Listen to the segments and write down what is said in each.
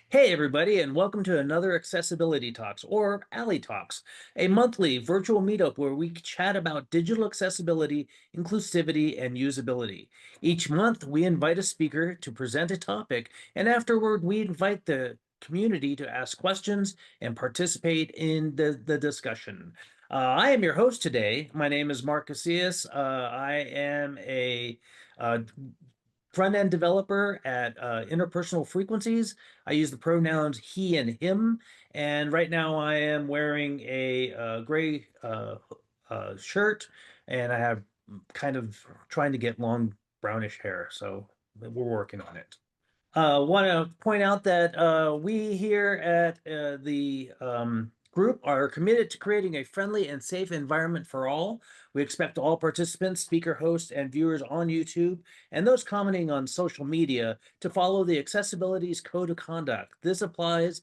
Hey, everybody, and welcome to another Accessibility Talks, or Alley Talks, a monthly virtual meetup where we chat about digital accessibility, inclusivity, and usability. Each month, we invite a speaker to present a topic, and afterward, we invite the community to ask questions and participate in the discussion. I am your host today. My name is Mark Casillas. I am a uh, front-end developer at Interpersonal Frequencies. I use the pronouns he and him, and right now I am wearing a gray shirt, and I have kind of trying to get long brownish hair, so we're working on it. Want to point out that we here at the group are committed to creating a friendly and safe environment for all. We expect all participants, speaker hosts, and viewers on YouTube and those commenting on social media to follow the Accessibility's Code of Conduct. This applies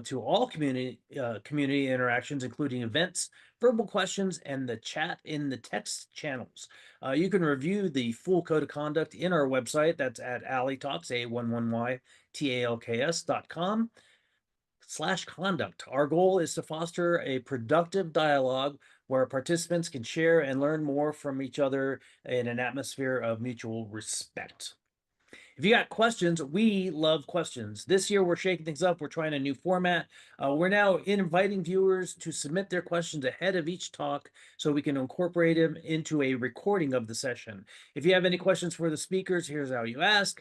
to all community interactions, including events, verbal questions, and the chat in the text channels. You can review the full code of conduct in our website. That's at A11yTalks, A11yTalks.com/conduct. Our goal is to foster a productive dialogue where participants can share and learn more from each other in an atmosphere of mutual respect. If you got questions, we love questions. This year, we're shaking things up. We're trying a new format. We're now inviting viewers to submit their questions ahead of each talk so we can incorporate them into a recording of the session. If you have any questions for the speakers, here's how you ask.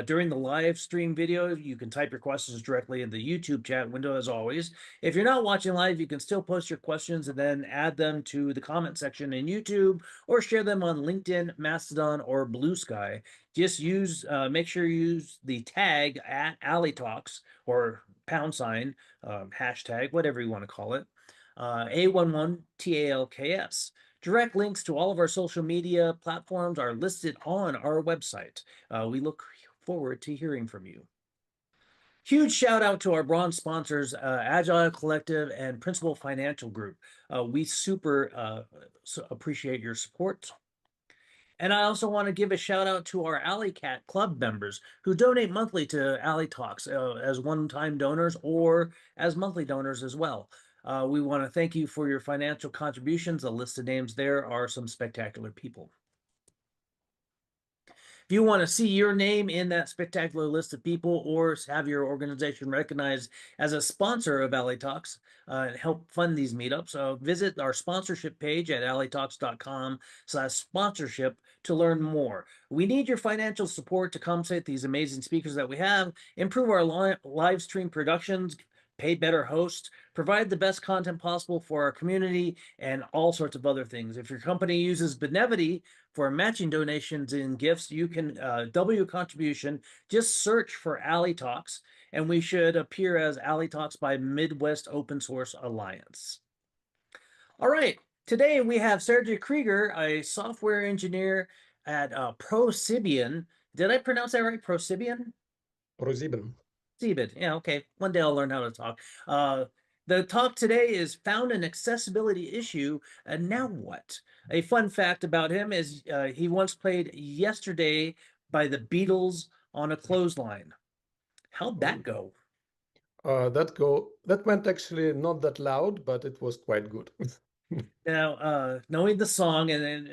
During the live stream video, you can type your questions directly in the YouTube chat window, as always. If you're not watching live, you can still post your questions and then add them to the comment section in YouTube or share them on LinkedIn, Mastodon, or Blue Sky. Just make sure you use the tag at Alley Talks or # hashtag, whatever you want to call it, A11TALKS. Direct links to all of our social media platforms are listed on our website. We look forward to hearing from you. Huge shout out to our bronze sponsors, Agile Collective and Principal Financial Group. We super appreciate your support. And I also want to give a shout out to our Alley Cat Club members who donate monthly to Alley Talks as one-time donors or as monthly donors as well. We want to thank you for your financial contributions. The list of names there are some spectacular people. If you want to see your name in that spectacular list of people or have your organization recognized as a sponsor of Alley Talks and help fund these meetups, visit our sponsorship page at alleytalks.com/sponsorship to learn more. We need your financial support to compensate these amazing speakers that we have, improve our live stream productions, pay better hosts, provide the best content possible for our community, and all sorts of other things. If your company uses Benevity for matching donations and gifts, you can double your contribution. Just search for Alley Talks, and we should appear as Alley Talks by Midwest Open Source Alliance. All right, today we have Sergei Kriger, a software engineer at ProSibian. Did I pronounce that right? ProSibian? ProSieben. Seabit. Yeah, okay. One day I'll learn how to talk. The talk today is found an accessibility issue, and now what? A fun fact about him is he once played Yesterday by the Beatles on a clothesline. How'd that go? That went actually not that loud, but it was quite good. Now, knowing the song, and then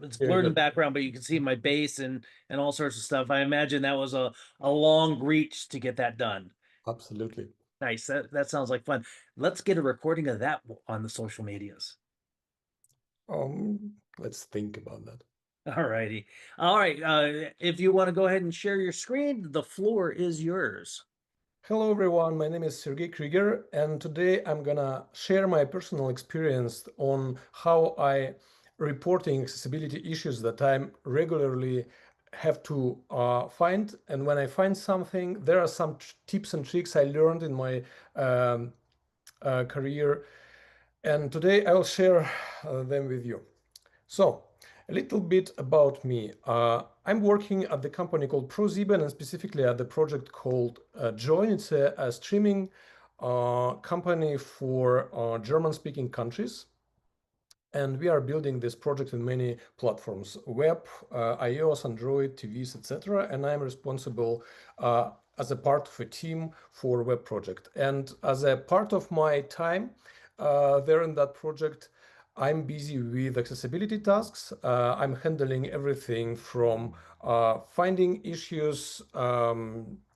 it's Hearing blurred in the that, background, but you can see my bass and all sorts of stuff. I imagine that was a long reach to get that done. absolutely. Nice. That sounds like fun. Let's get a recording of that on the social medias. Let's think about that. All righty. All right. If you want to go ahead and share your screen, the floor is yours. Hello everyone, my name is Sergei Kriger, and today I'm gonna share my personal experience on how I reporting accessibility issues that I regularly have to find. And when I find something, there are some tips and tricks I learned in my career, and today I will share them with you. So, a little bit about me. I'm working at the company called ProSieben and specifically at the project called Join. It's a streaming company for German-speaking countries. And we are building this project in many platforms, web, iOS, Android, TVs, etc. And I'm responsible as a part of a team for a web project. And as a part of my time there in that project, I'm busy with accessibility tasks. I'm handling everything from finding issues,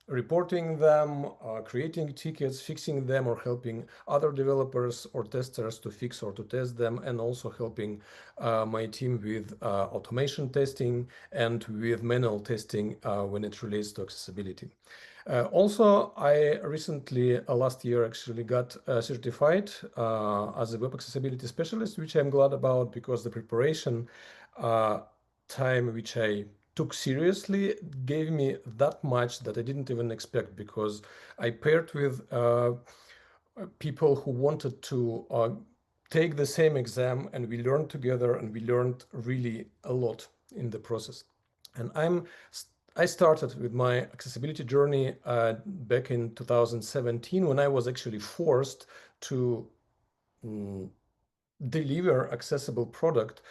reporting them, creating tickets, fixing them, or helping other developers or testers to fix or to test them, and also helping my team with automation testing and with manual testing when it relates to accessibility. Also, I recently, last year, actually got certified as a web accessibility specialist, which I'm glad about because the preparation time which I took seriously gave me that much that I didn't even expect, because I paired with people who wanted to take the same exam, and we learned together, and we learned really a lot in the process. And I started with my accessibility journey back in 2017, when I was actually forced to deliver accessible product.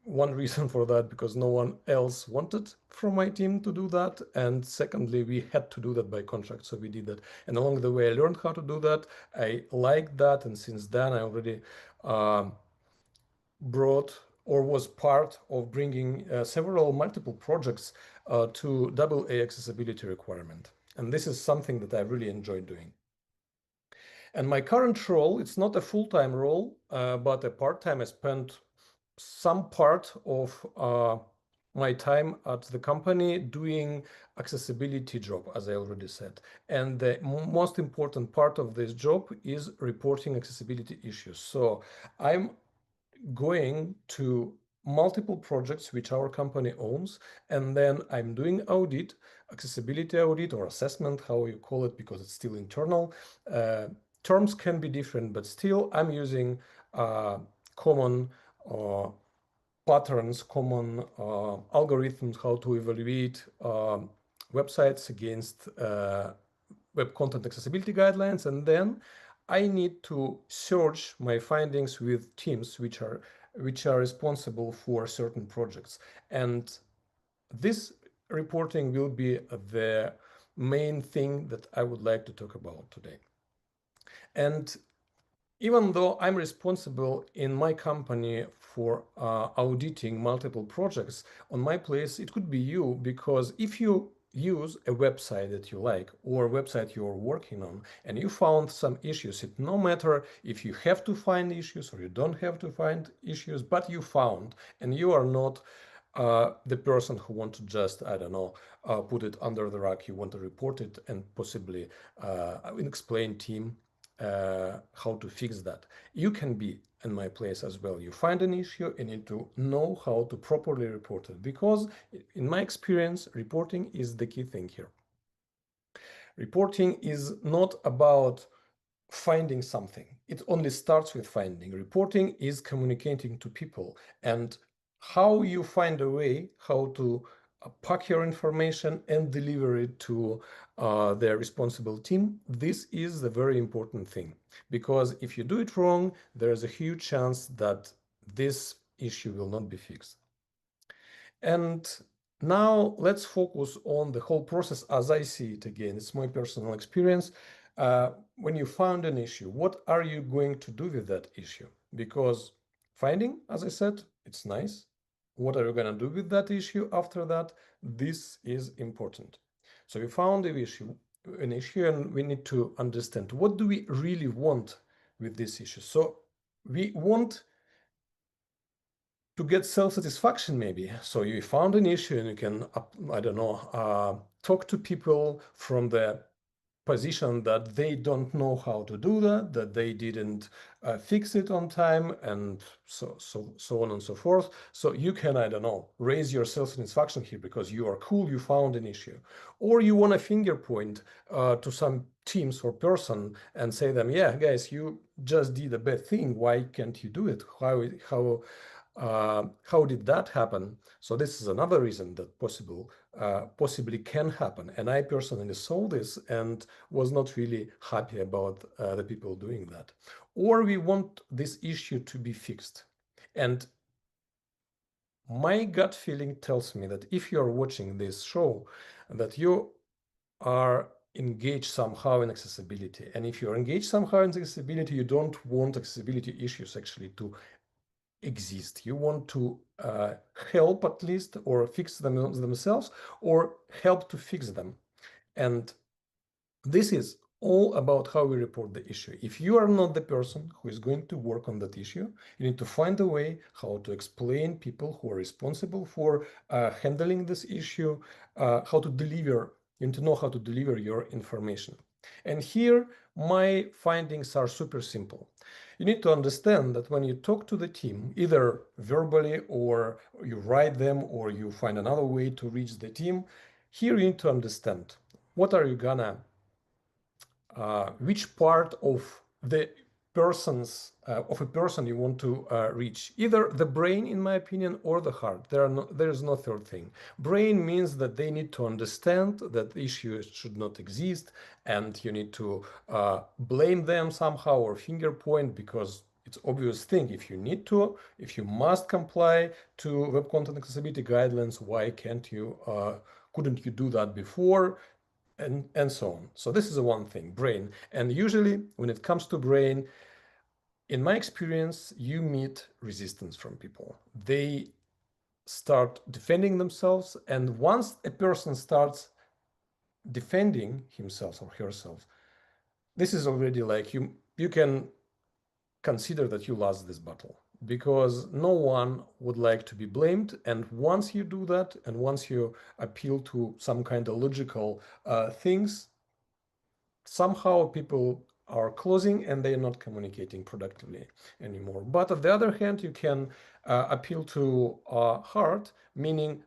One reason for that, because no one else wanted from my team to do that, and secondly, we had to do that by contract, so we did that. And along the way, I learned how to do that. I liked that, and since then I already brought or was part of bringing several multiple projects to AA accessibility requirement. And this is something that I really enjoy doing. And my current role, it's not a full-time role, but a part-time. I spent some part of my time at the company doing accessibility job, as I already said. And the most important part of this job is reporting accessibility issues. So I'm going to multiple projects which our company owns, and then I'm doing audit, accessibility audit or assessment, how you call it, because it's still internal. Terms can be different, but still I'm using common patterns, common algorithms, how to evaluate websites against web content accessibility guidelines. And then I need to search my findings with teams which are responsible for certain projects. And this reporting will be the main thing that I would like to talk about today. And even though I'm responsible in my company for auditing multiple projects, on my place it could be you, because if you use a website that you like or a website you're working on and you found some issues, it no matter if you have to find issues or you don't have to find issues, but you found, and you are not the person who want to just, I don't know, put it under the rug. You want to report it and possibly explain team how to fix that. You can be in my place as well. You find an issue and need to know how to properly report it, because in my experience, reporting is the key thing here. Reporting is not about finding something. It only starts with finding. Reporting is communicating to people, and how you find a way how to pack your information and deliver it to their responsible team. This is the very important thing, because if you do it wrong, there is a huge chance that this issue will not be fixed. And now let's focus on the whole process as I see it. Again, it's my personal experience. When you found an issue, what are you going to do with that issue? Because finding, as I said, it's nice. What are you going to do with that issue after that? This is important. So we found an issue, and we need to understand, what do we really want with this issue? So we want to get self-satisfaction, maybe. So you found an issue and you can, I don't know, talk to people from the position that they don't know how to do that they didn't fix it on time, and so on and so forth. So you can, I don't know, raise your self-satisfaction here because you are cool, you found an issue. Or you want a finger point to some teams or person and say them, yeah, guys, you just did a bad thing. Why can't you do it? How did that happen? So this is another reason that possibly can happen. And I personally saw this and was not really happy about the people doing that. Or we want this issue to be fixed. And my gut feeling tells me that if you're watching this show, that you are engage somehow in accessibility. And if you're engaged somehow in accessibility, you don't want accessibility issues actually to exist. You want to help at least, or fix them themselves, or help to fix them. And this is all about how we report the issue. If you are not the person who is going to work on that issue, you need to find a way how to explain people who are responsible for handling this issue, how to deliver. You need to know how to deliver your information. And here, my findings are super simple. You need to understand that when you talk to the team, either verbally or you write them or you find another way to reach the team, here you need to understand what are you gonna which part of the of a person you want to reach, either the brain, in my opinion, or the heart. There is no third thing. Brain means that they need to understand that the issue should not exist, and you need to blame them somehow or finger point, because it's obvious thing. If you must comply to web content accessibility guidelines, why couldn't you do that before? And so on. So this is the one thing, brain. And usually when it comes to brain, in my experience, you meet resistance from people. They start defending themselves. And once a person starts defending himself or herself, this is already like you can consider that you lost this battle, because no one would like to be blamed. And once you do that, and once you appeal to some kind of logical things, somehow people are closing and they're not communicating productively anymore. But on the other hand, you can appeal to heart, meaning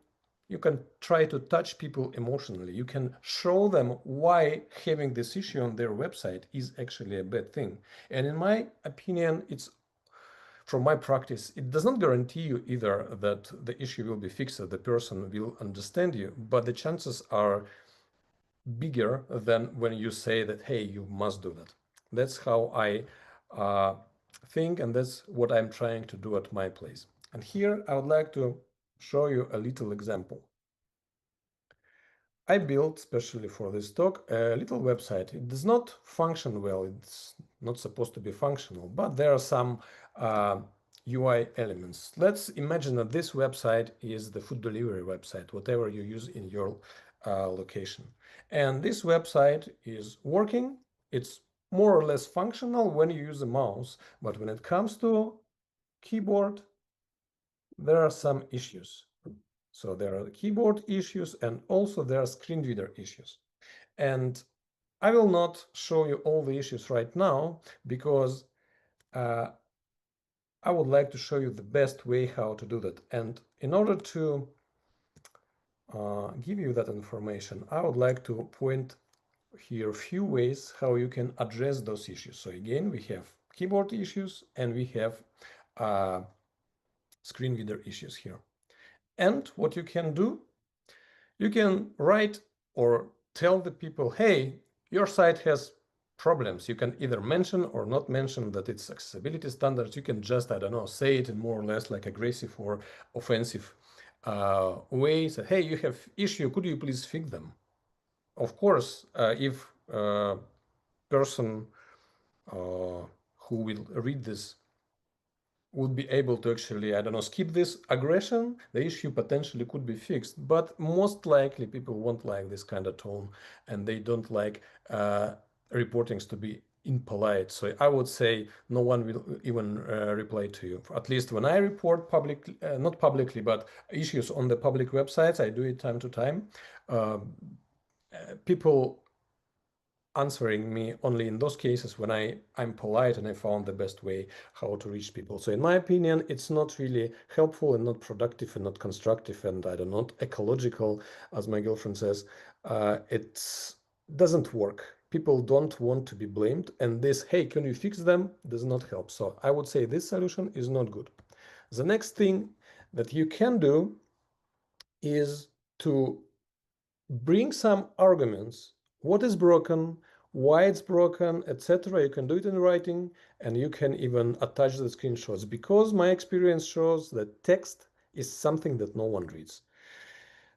you can try to touch people emotionally. You can show them why having this issue on their website is actually a bad thing. And in my opinion, it's from my practice, it does not guarantee you either that the issue will be fixed, that the person will understand you, but the chances are bigger than when you say that, hey, you must do that. That's how I think, and that's what I'm trying to do at my place. And here I would like to show you a little example. I built, especially for this talk, a little website. It does not function well. It's not supposed to be functional, but there are some UI elements. Let's imagine that this website is the food delivery website, whatever you use in your location. And this website is working. It's more or less functional when you use a mouse, but when it comes to keyboard, there are some issues. So there are keyboard issues, and also there are screen reader issues. And I will not show you all the issues right now, because I would like to show you the best way how to do that. And in order to give you that information, I would like to point here a few ways how you can address those issues. So again, we have keyboard issues and we have screen reader issues here. And what you can do, you can write or tell the people, hey, your site has problems. You can either mention or not mention that it's accessibility standards. You can just, I don't know, say it in more or less like aggressive or offensive ways. Hey, you have issue, could you please fix them? Of course, if person who will read this would be able to actually, I don't know, skip this aggression, the issue potentially could be fixed. But most likely people won't like this kind of tone, and they don't like reportings to be impolite. So I would say no one will even reply to you. At least when I report publicly, not publicly, but issues on the public websites, I do it time to time. People answering me only in those cases when I'm polite and I found the best way how to reach people. So in my opinion, it's not really helpful and not productive and not constructive and I don't know, ecological, as my girlfriend says. It doesn't work. People don't want to be blamed, and this, hey, can you fix them, does not help. So I would say this solution is not good. The next thing that you can do is to bring some arguments, what is broken, why it's broken, etc. You can do it in writing, and you can even attach the screenshots, because my experience shows that text is something that no one reads.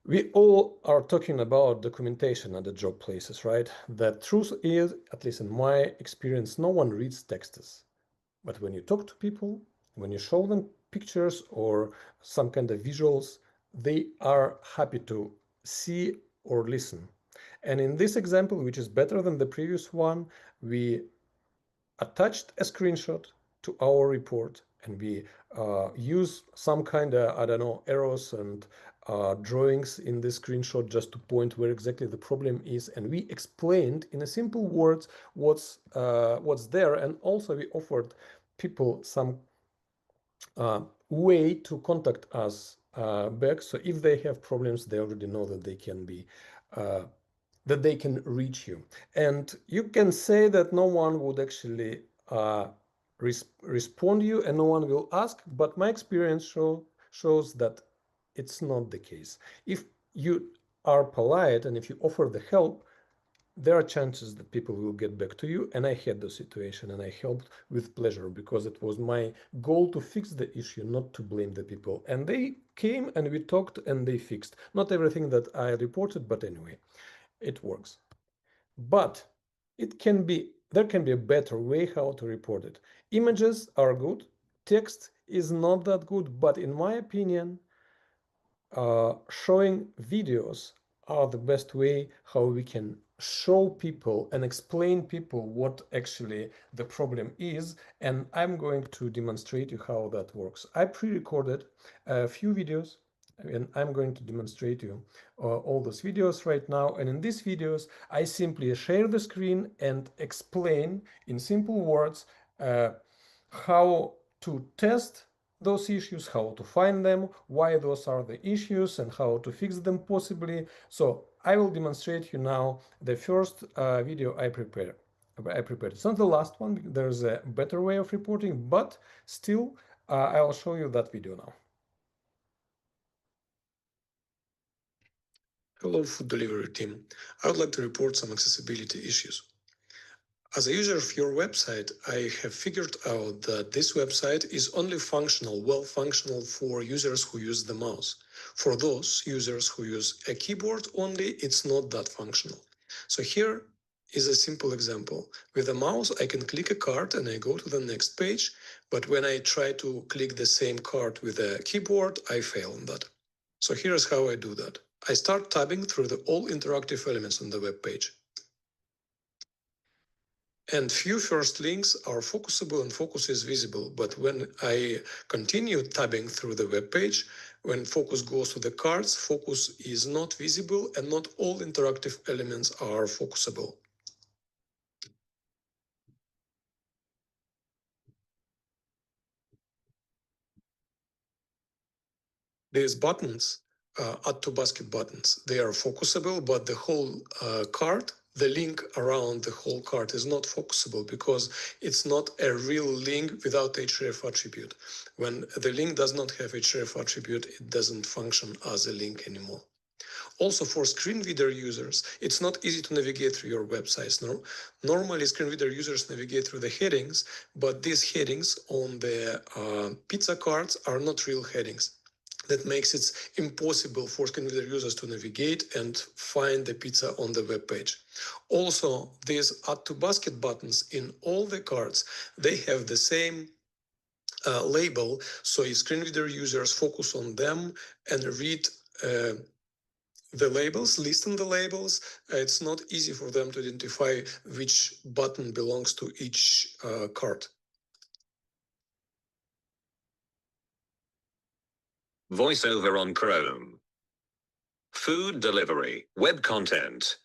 We all are talking about documentation at the job places, right? The truth is, at least in my experience, no one reads texts. But when you talk to people, when you show them pictures or some kind of visuals, they are happy to see or listen. And in this example, which is better than the previous one, we attached a screenshot to our report and we use some kind of, I don't know, arrows and drawings in this screenshot just to point where exactly the problem is. And we explained in a simple words what's there. And also we offered people some way to contact us back. So if they have problems, they already know that they can be that they can reach you. And you can say that no one would actually respond you and no one will ask, but my experience shows that it's not the case. If you are polite and if you offer the help, there are chances that people will get back to you. And I had the situation and I helped with pleasure because it was my goal to fix the issue, not to blame the people. And they came and we talked and they fixed. Not everything that I reported, but anyway, it works. But there can be a better way how to report it. Images are good, text is not that good, but in my opinion, showing videos are the best way how we can show people and explain people what actually the problem is. And I'm going to demonstrate you how that works. I pre-recorded a few videos and I'm going to demonstrate you all those videos right now. And in these videos, I simply share the screen and explain in simple words how to test those issues, how to find them, why those are the issues, and how to fix them possibly. So I will demonstrate you now the first video I prepared. It's not the last one. There's a better way of reporting, but still, I'll show you that video now. Hello, food delivery team. I would like to report some accessibility issues. As a user of your website, I have figured out that this website is only well functional for users who use the mouse. For those users who use a keyboard only, it's not that functional. So here is a simple example. With a mouse, I can click a card and I go to the next page, but when I try to click the same card with a keyboard, I fail on that. So here's how I do that. I start tabbing through all interactive elements on the web page. And few first links are focusable and focus is visible. But when I continue tabbing through the web page, when focus goes to the cards, focus is not visible and not all interactive elements are focusable. These buttons, add to basket buttons, they are focusable, but the whole card, the link around the whole card is not focusable because it's not a real link without href attribute. When the link does not have href attribute, it doesn't function as a link anymore. Also, for screen reader users, it's not easy to navigate through your websites. Normally, screen reader users navigate through the headings, but these headings on the pizza cards are not real headings. That makes it impossible for screen reader users to navigate and find the pizza on the web page. Also, these add to basket buttons in all the cards, they have the same label. So if screen reader users focus on them and read the labels, listen the labels, it's not easy for them to identify which button belongs to each card. VoiceOver on Chrome. Food delivery, web content.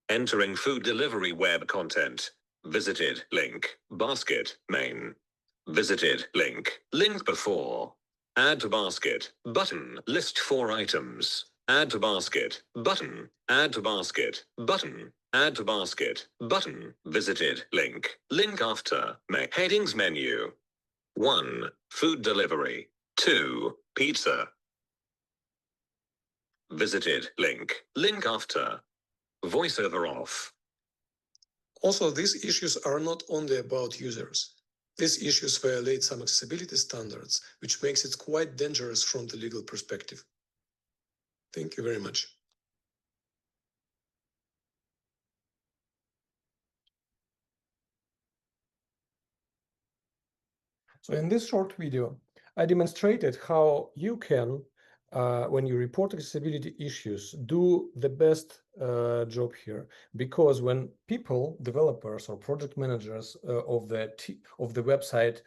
Entering food delivery web content. Visited, link, basket, main. Visited, link before. Add to basket, button, list 4 items. Add to basket, button, add to basket, button, add to basket, button, visited, link after, headings menu. 1. Food delivery. 2. Pizza. Visited, link after. VoiceOver off. Also, these issues are not only about users. These issues violate some accessibility standards, which makes it quite dangerous from the legal perspective. Thank you very much. So in this short video, I demonstrated how you can, when you report accessibility issues, do the best job here. Because when people, developers or project managers of the website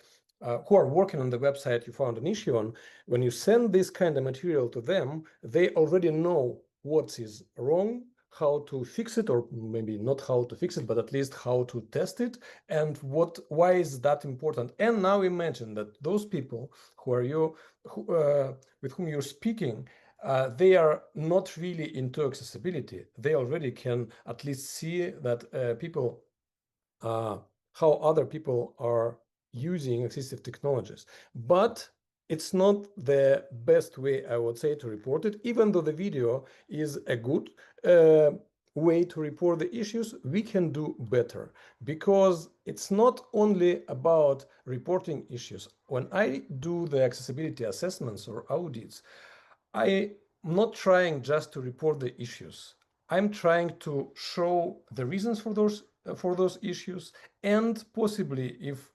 who are working on the website you found an issue on, when you send this kind of material to them, they already know what is wrong, how to fix it, or maybe not how to fix it, but at least how to test it, and why is that important. And now imagine that those people with whom you're speaking, they are not really into accessibility. They already can at least see that how other people are using assistive technologies. But it's not the best way, I would say, to report it. Even though the video is a good way to report the issues, we can do better, because it's not only about reporting issues. When I do the accessibility assessments or audits, I'm not trying just to report the issues. I'm trying to show the reasons for those issues, and possibly, if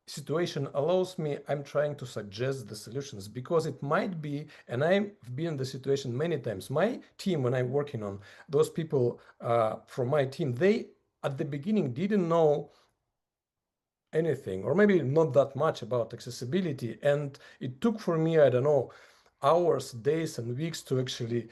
situation allows me, I'm trying to suggest the solutions, because it might be, and I've been in the situation many times. My team, when I'm working on those people from my team, they at the beginning didn't know anything, or maybe not that much, about accessibility, and it took for me, I don't know, hours, days, and weeks to actually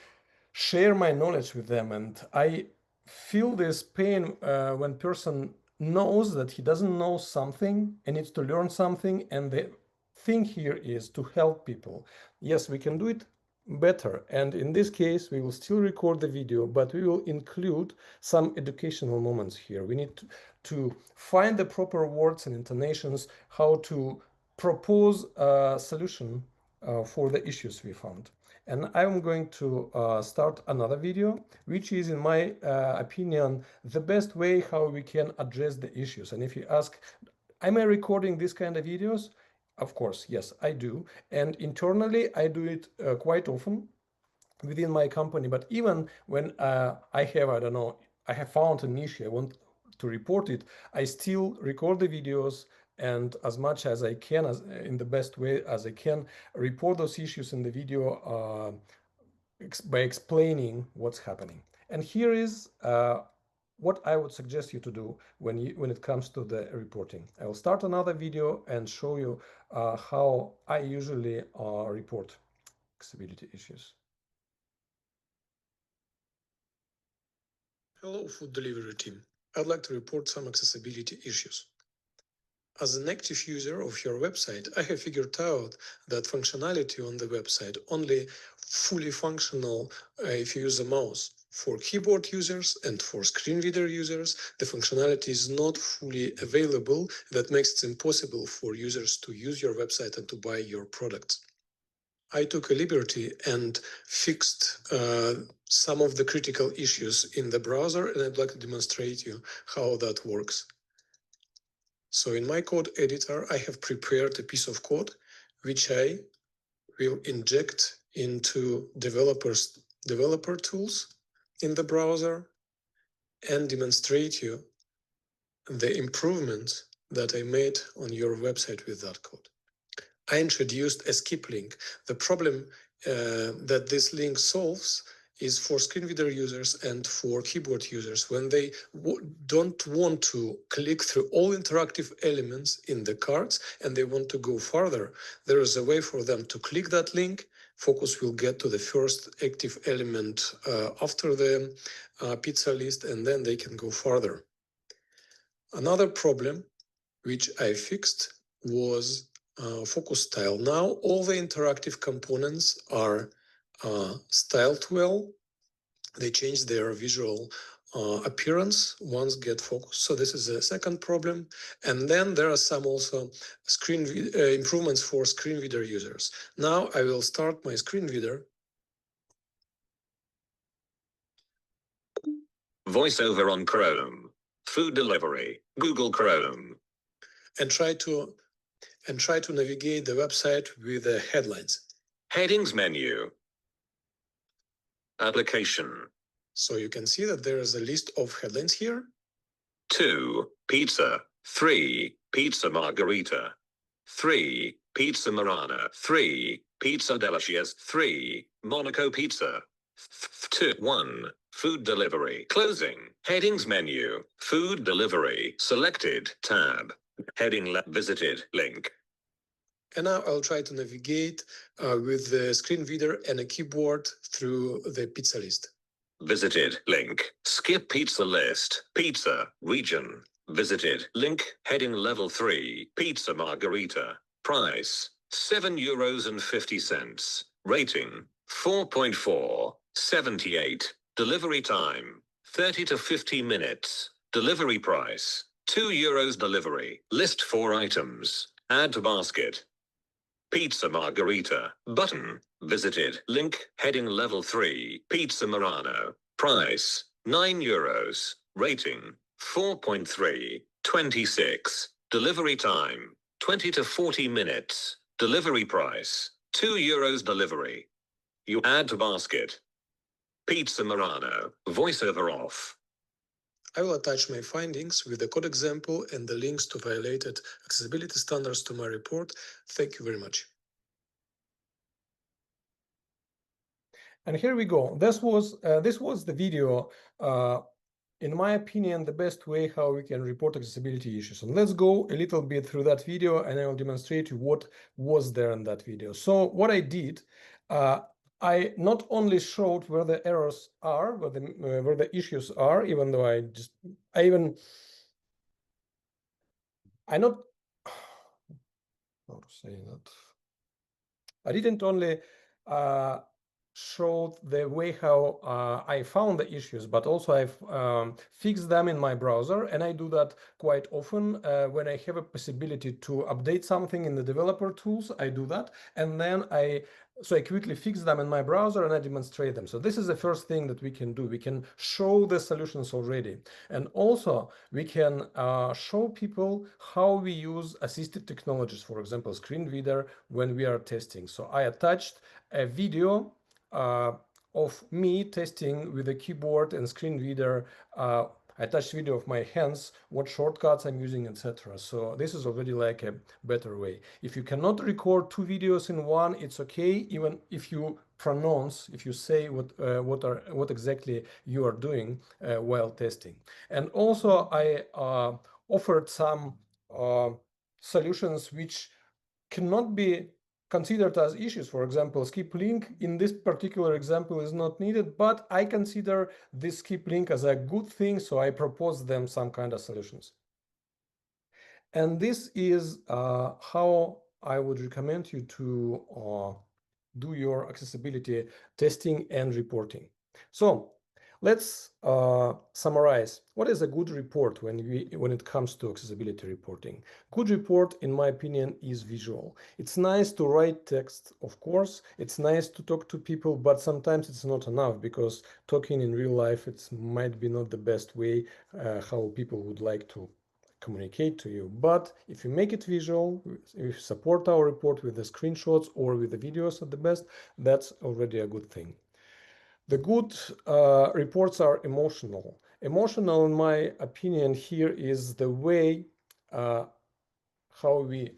share my knowledge with them. And I feel this pain when person knows that he doesn't know something and needs to learn something, and the thing here is to help people. Yes, we can do it better, and in this case we will still record the video, but we will include some educational moments here. We need to find the proper words and intonations, how to propose a solution for the issues we found. And I'm going to start another video, which is, in my opinion, the best way how we can address the issues. And if you ask, am I recording this kind of videos? Of course, yes, I do. And internally, I do it quite often within my company. But even when I don't know, I have found an issue, I want to report it, I still record the videos, and as much as I can, in the best way as I can, report those issues in the video by explaining what's happening. And here is what I would suggest you to do when it comes to the reporting. I will start another video and show you how I usually report accessibility issues. Hello, food delivery team. I'd like to report some accessibility issues. As an active user of your website, I have figured out that functionality on the website only fully functional if you use a mouse. For keyboard users and for screen reader users, the functionality is not fully available. That makes it impossible for users to use your website and to buy your products. I took a liberty and fixed some of the critical issues in the browser, and I'd like to demonstrate you how that works. So in my code editor, I have prepared a piece of code which I will inject into developer tools in the browser and demonstrate you the improvements that I made on your website with that code. I introduced a skip link. The problem that this link solves is for screen reader users and for keyboard users. When they don't want to click through all interactive elements in the cards and they want to go further, there is a way for them to click that link. Focus will get to the first active element after the pizza list, and then they can go further. Another problem which I fixed was focus style. Now all the interactive components are styled well. They change their visual appearance once get focused. So this is a second problem. And then there are some also screen improvements for screen reader users. Now I will start my screen reader. VoiceOver on Chrome. Food delivery. Google Chrome. And try to navigate the website with the headlines. Headings menu. Application. So you can see that there is a list of headlines here. 2. Pizza. 3. Pizza Margherita. 3. Pizza Marana. 3. Pizza Delicious. 3. Monaco Pizza. 2. 1. Food delivery. Closing. Headings menu. Food delivery. Selected. Tab. Heading visited. Link. And now I'll try to navigate with the screen reader and a keyboard through the pizza list. Visited. Link. Skip pizza list. Pizza. Region. Visited. Link. Heading level 3. Pizza Margherita. Price. €7.50. Rating. 4.4. 78. Delivery time. 30 to 50 minutes. Delivery price. €2 delivery. List 4 items. Add to basket. Pizza Margherita. Button. Visited. Link. Heading level 3. Pizza Marano. Price. €9. Rating. 4.3. 26. Delivery time. 20 to 40 minutes. Delivery price. €2 delivery. You add to basket. Pizza Marano. Voiceover off. I will attach my findings with the code example and the links to violated accessibility standards to my report. Thank you very much. And here we go. This was the video. In my opinion, the best way how we can report accessibility issues. And let's go a little bit through that video, and I will demonstrate you what was there in that video. So what I did, I not only showed where the errors are, where the issues are, even though I not how to say that. I didn't only showed the way how I found the issues, but also I've fixed them in my browser, and I do that quite often when I have a possibility to update something in the developer tools. I do that, and then I quickly fix them in my browser and I demonstrate them. So this is the first thing that we can do. We can show the solutions already, and also we can show people how we use assistive technologies, for example, screen reader, when we are testing. So I attached a video of me testing with a keyboard and screen reader. I attached video of my hands, what shortcuts I'm using, etc. So this is already like a better way. If you cannot record 2 videos in one, it's okay. Even if you say what exactly you are doing while testing. And also I offered some solutions which cannot be considered as issues. For example, skip link in this particular example is not needed, but I consider this skip link as a good thing, so I propose them some kind of solutions. And this is how I would recommend you to do your accessibility testing and reporting. So let's summarize. What is a good report when it comes to accessibility reporting? Good report, in my opinion, is visual. It's nice to write text, of course. It's nice to talk to people, but sometimes it's not enough, because talking in real life, it might be not the best way how people would like to communicate to you. But if you make it visual, if you support our report with the screenshots or with the videos at the best, that's already a good thing. The good reports are emotional. Emotional, in my opinion, here is the way how we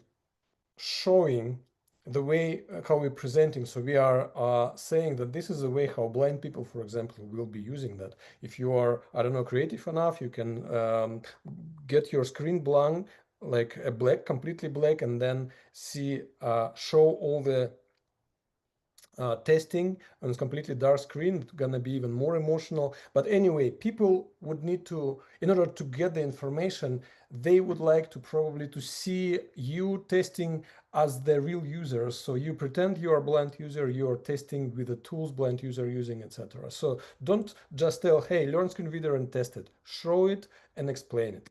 showing, the way how we're presenting. So we are saying that this is the way how blind people, for example, will be using that. If you are, I don't know, creative enough, you can get your screen blank, like a black, completely black, and then see show all the testing on a completely dark screen. It's gonna be even more emotional. But anyway, people would need to, in order to get the information, they would like to probably to see you testing as the real user. So you pretend you are a blind user, you are testing with the tools blind user using, etc. So don't just tell, hey, learn screen reader and test it. Show it and explain it.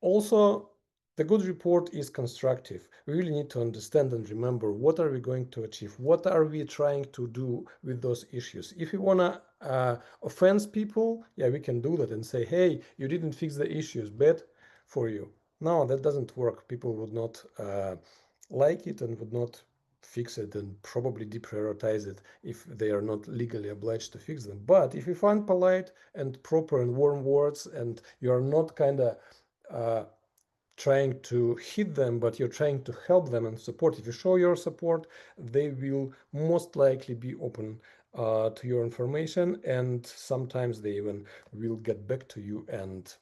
Also, the good report is constructive. We really need to understand and remember, what are we going to achieve? What are we trying to do with those issues? If we want to offend people, yeah, we can do that and say, hey, you didn't fix the issues, bad for you. No, that doesn't work. People would not like it and would not fix it and probably deprioritize it if they are not legally obliged to fix them. But if you find polite and proper and warm words, and you are not kind of trying to hit them, but you're trying to help them and support. If you show your support, they will most likely be open to your information, and sometimes they even will get back to you and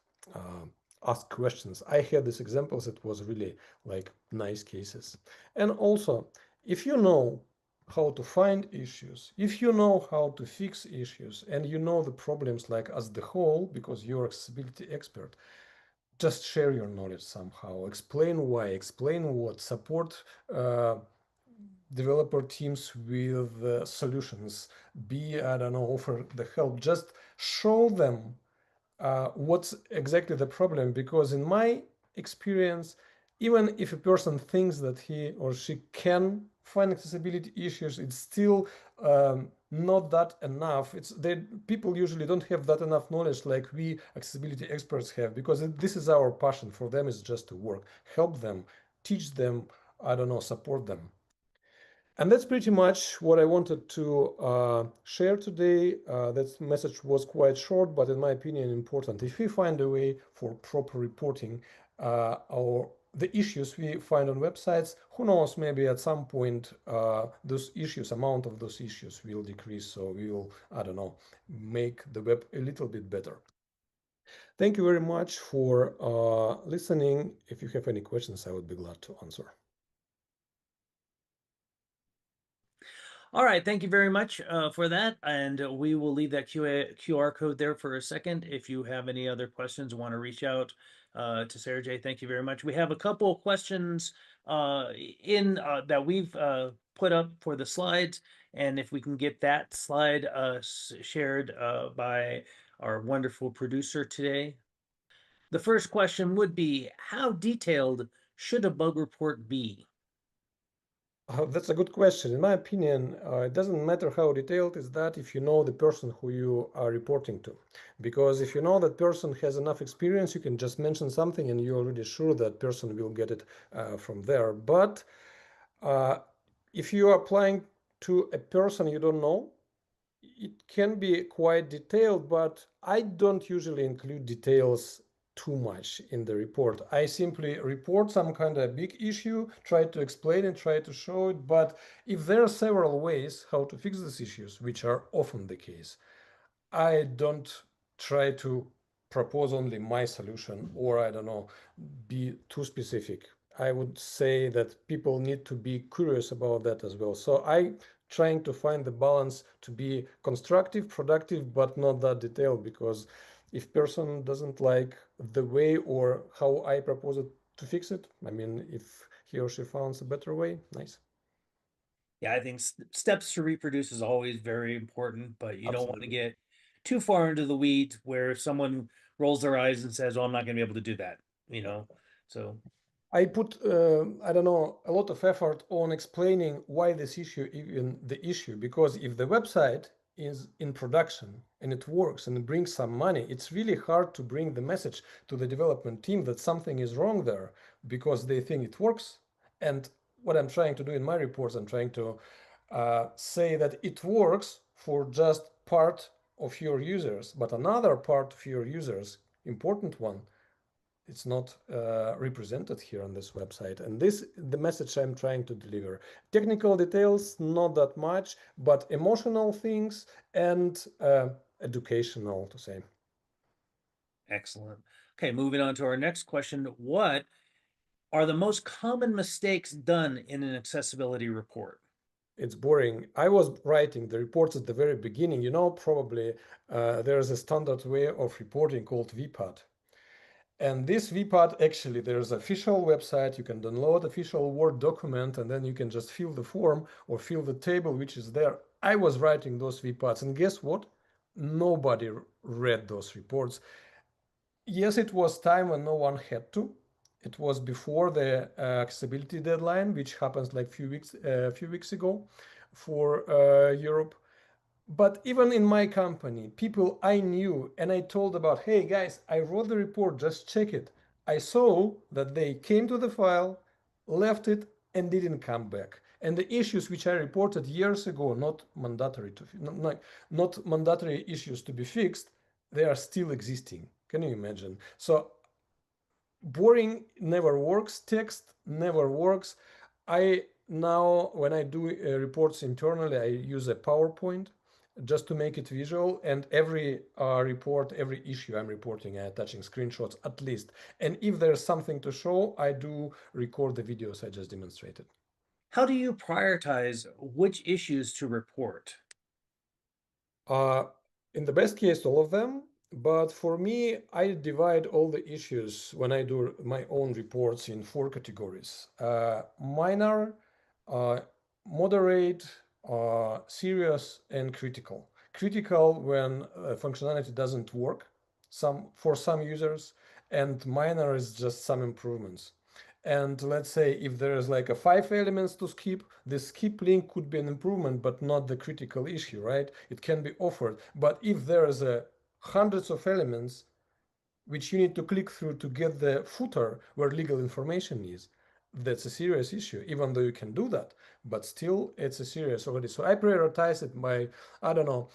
ask questions. I had these examples. It was really like nice cases. And also, if you know how to find issues, if you know how to fix issues, and you know the problems like as the whole, because you're accessibility expert, just share your knowledge somehow, explain why, explain what, support developer teams with solutions, I don't know, offer the help, just show them what's exactly the problem. Because in my experience, even if a person thinks that he or she can find accessibility issues, it's still not that enough. People usually don't have that enough knowledge like we accessibility experts have, because this is our passion. For them, it's just to work, help them, teach them, I don't know, support them. And that's pretty much what I wanted to share today. That message was quite short, but in my opinion, important. If we find a way for proper reporting or the issues we find on websites, who knows, maybe at some point those issues, amount of those issues will decrease. So we will, I don't know, make the web a little bit better. Thank you very much for listening. If you have any questions, I would be glad to answer. All right, thank you very much for that. And we will leave that QR code there for a second. If you have any other questions, want to reach out to Sergei, thank you very much. We have a couple of questions that we've put up for the slides. And if we can get that slide shared by our wonderful producer today. The first question would be, how detailed should a bug report be? That's a good question. In my opinion, it doesn't matter how detailed is that if you know the person who you are reporting to. Because if you know that person has enough experience, you can just mention something and you're already sure that person will get it from there. But if you are applying to a person you don't know, it can be quite detailed, but I don't usually include details too much in the report. I simply report some kind of big issue, try to explain it, try to show it. But if there are several ways how to fix these issues, which are often the case, I don't try to propose only my solution, or I don't know, be too specific. I would say that people need to be curious about that as well. So I trying to find the balance to be constructive, productive, but not that detailed, because if person doesn't like the way or how I propose it to fix it, I mean, if he or she finds a better way, nice. Yeah, I think steps to reproduce is always very important, but you don't want to Absolutely. get too far into the weeds where someone rolls their eyes and says, "Oh, I'm not going to be able to do that," you know. So I put, I don't know, a lot of effort on explaining why this issue even the issue, because if the website is in production and it works and it brings some money, it's really hard to bring the message to the development team that something is wrong there, because they think it works. And what I'm trying to do in my reports, I'm trying to say that it works for just part of your users, but another part of your users, important one, it's not represented here on this website. And this the message I'm trying to deliver. Technical details, not that much, but emotional things and educational, to say. excellent. Okay, moving on to our next question. What are the most common mistakes done in an accessibility report? It's boring. I was writing the reports at the very beginning. You know, probably there's a standard way of reporting called VPAT. And this VPAT, actually, there's an official website. You can download official Word document, and then you can just fill the form or fill the table which is there. I was writing those VPATs, and guess what? Nobody read those reports. Yes, it was time when no one had to. It was before the accessibility deadline, which happens like a few weeks ago for Europe. But even in my company, people I knew and I told about, hey guys, I wrote the report, just check it. I saw that they came to the file, left it, and didn't come back. And the issues which I reported years ago, not mandatory issues to be fixed, they are still existing. Can you imagine? So boring never works, text never works. I now, when I do reports internally, I use a PowerPoint just to make it visual, and every report, every issue I'm reporting, attaching screenshots at least. And if there's something to show, I do record the videos I just demonstrated. How do you prioritize which issues to report? In the best case, all of them. But for me, I divide all the issues when I do my own reports in 4 categories: minor, uh, moderate, serious, and critical. Critical when functionality doesn't work for some users, and minor is just some improvements. And let's say if there is like a 5 elements to skip, the skip link could be an improvement, but not the critical issue, right? It can be offered. But if there is a hundreds of elements which you need to click through to get the footer where legal information is, that's a serious issue, even though you can do that, but still it's a serious already. So I prioritize it by, I don't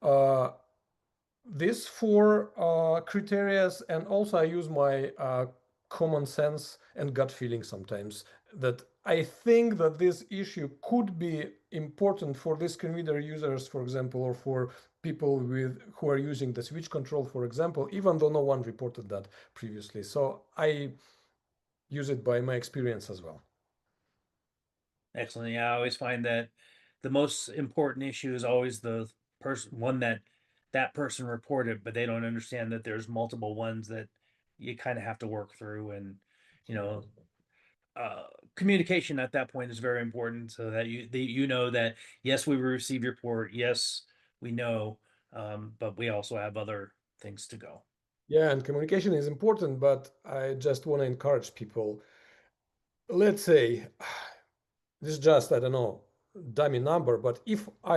know, these 4 criteria, and also I use my common sense and gut feeling sometimes that I think that this issue could be important for the screen reader users, for example, or for people who are using the switch control, for example, even though no one reported that previously. So I use it by my experience as well. Excellent. Yeah, I always find that the most important issue is always the one that person reported, but they don't understand that there's multiple ones that you kind of have to work through, and you know, uh, communication at that point is very important, so that you know that yes, we receive your report, yes, we know, but we also have other things to go. Yeah, and communication is important, but I just want to encourage people. Let's say this is just, I don't know, dummy number, but if I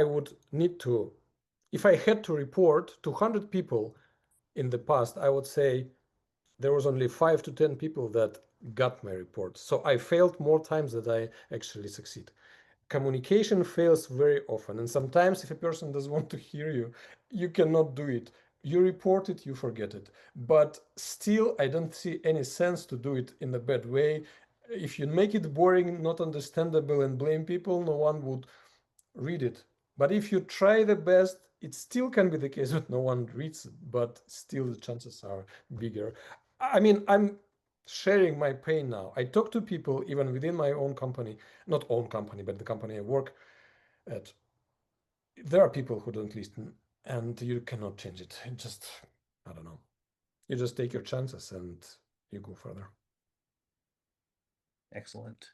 had to report to 100 people in the past, I would say there was only 5 to 10 people that got my report. So I failed more times than I actually succeed. Communication fails very often, and sometimes if a person doesn't want to hear you, you cannot do it. You report it, you forget it. But still, I don't see any sense to do it in a bad way. If you make it boring, not understandable, and blame people, no one would read it. But if you try the best, it still can be the case that no one reads it, but still the chances are bigger. I mean, I'm sharing my pain now. I talk to people even within my own company, not own company, but the company I work at. There are people who don't listen, and you cannot change it. It just, I don't know. You just take your chances and you go further. Excellent.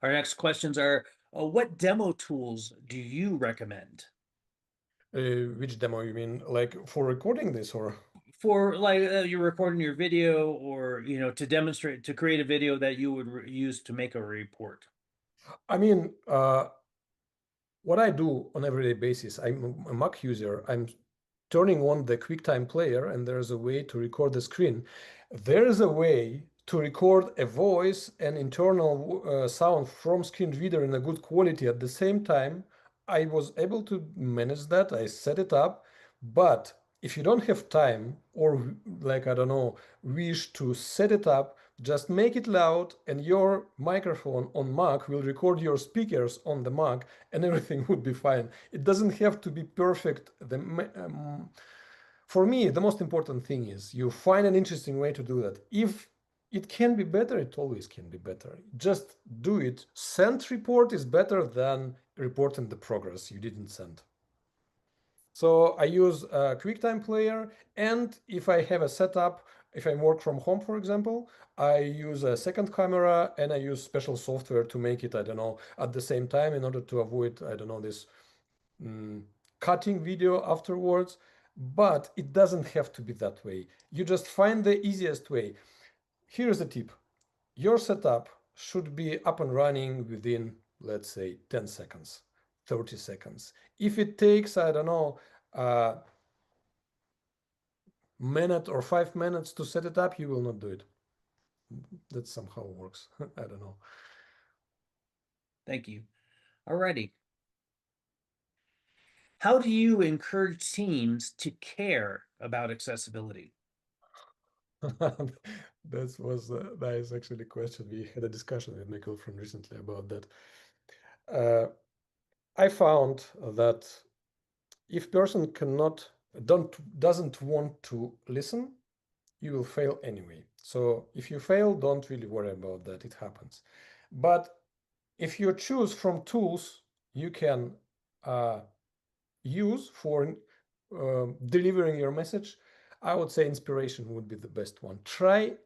Our next questions are, what demo tools do you recommend? Which demo you mean? Like for recording this or? For like you're recording your video, or to demonstrate, to create a video that you would use to make a report. I mean, what I do on everyday basis, I'm a Mac user. I'm turning on the QuickTime player, and there's a way to record the screen. There is a way to record a voice and internal sound from screen reader in a good quality at the same time. I was able to manage that. I set it up, but if you don't have time or like, I don't know, wish to set it up, just make it loud and your microphone on Mac will record your speakers on the Mac and everything would be fine. It doesn't have to be perfect. For me, the most important thing is you find an interesting way to do that. If it can be better, it always can be better. Just do it. Send report is better than reporting the progress you didn't send. So I use a QuickTime player, and if I have a setup, if I work from home, for example, I use a second camera and I use special software to make it, I don't know, at the same time in order to avoid, I don't know, this cutting video afterwards. But it doesn't have to be that way. You just find the easiest way. Here's a tip. Your setup should be up and running within, let's say, 10 seconds, 30 seconds. If it takes, I don't know, a minute or 5 minutes to set it up, you will not do it. That somehow works. I don't know. Thank you. Alrighty. How do you encourage teams to care about accessibility? That is actually a question. We had a discussion with my girlfriend recently about that. I found that if person doesn't want to listen, you will fail anyway. So if you fail, don't really worry about that. It happens. But if you choose from tools you can use for delivering your message, I would say inspiration would be the best one. Try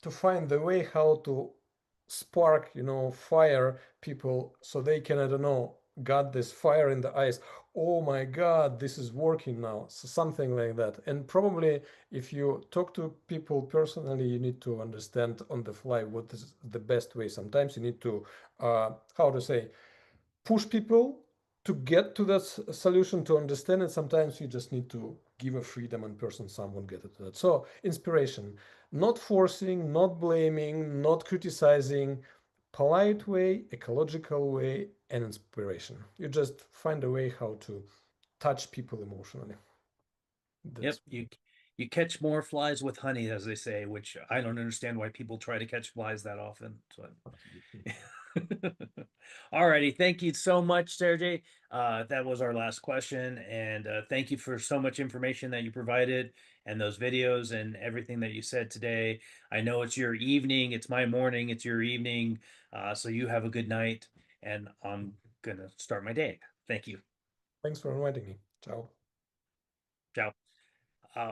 to find the way how to spark, fire people so they can, I don't know, got this fire in the eyes. Oh my God, this is working now. So something like that. And probably if you talk to people personally, you need to understand on the fly what is the best way. Sometimes you need to, how to say, push people to get to that solution, to understand it. Sometimes you just need to give a freedom and person someone get it to that. So inspiration, not forcing, not blaming, not criticizing, polite way, ecological way, and inspiration. You just find a way how to touch people emotionally. Yep, you catch more flies with honey, as they say, which I don't understand why people try to catch flies that often. So Alrighty, thank you so much, Sergey. That was our last question, and thank you for so much information that you provided and those videos and everything that you said today. I know it's your evening, it's my morning, it's your evening, so you have a good night, and I'm gonna start my day. Thank you. Thanks for inviting me. Ciao. Ciao.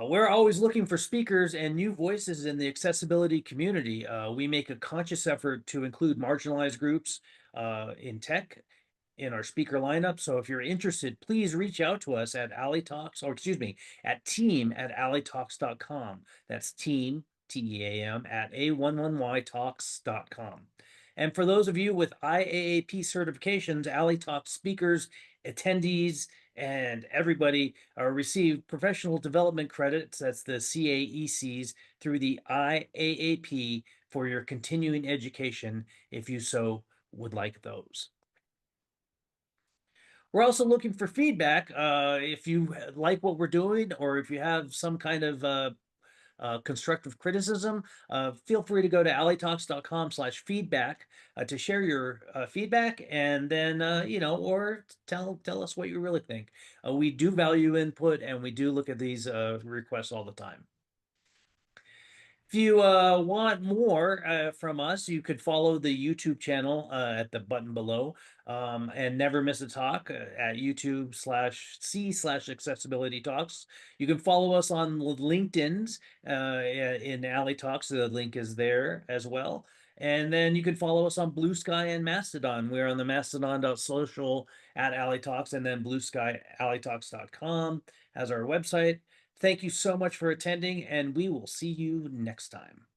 We're always looking for speakers and new voices in the accessibility community. We make a conscious effort to include marginalized groups in tech in our speaker lineup. So if you're interested, please reach out to us at A11yTalks, or excuse me, at team@A11yTalks.com. That's team, TEAM, at A11yTalks.com. And for those of you with IAAP certifications, A11yTalks speakers, attendees, and everybody receive professional development credits, that's the CAECs, through the IAAP for your continuing education if you so would like those. We're also looking for feedback. If you like what we're doing, or if you have some kind of constructive criticism, feel free to go to A11yTalks.com/feedback to share your feedback, and then or tell us what you really think. We do value input, and we do look at these requests all the time. If you want more from us, you could follow the YouTube channel at the button below, and never miss a talk at YouTube/C/Accessibility Talks. You can follow us on LinkedIn's in Alley Talks. The link is there as well. And then you can follow us on Blue Sky and Mastodon. We're on the mastodon.social at Alley Talks, and then Blue Sky alleytalks.com as our website. Thank you so much for attending, and we will see you next time.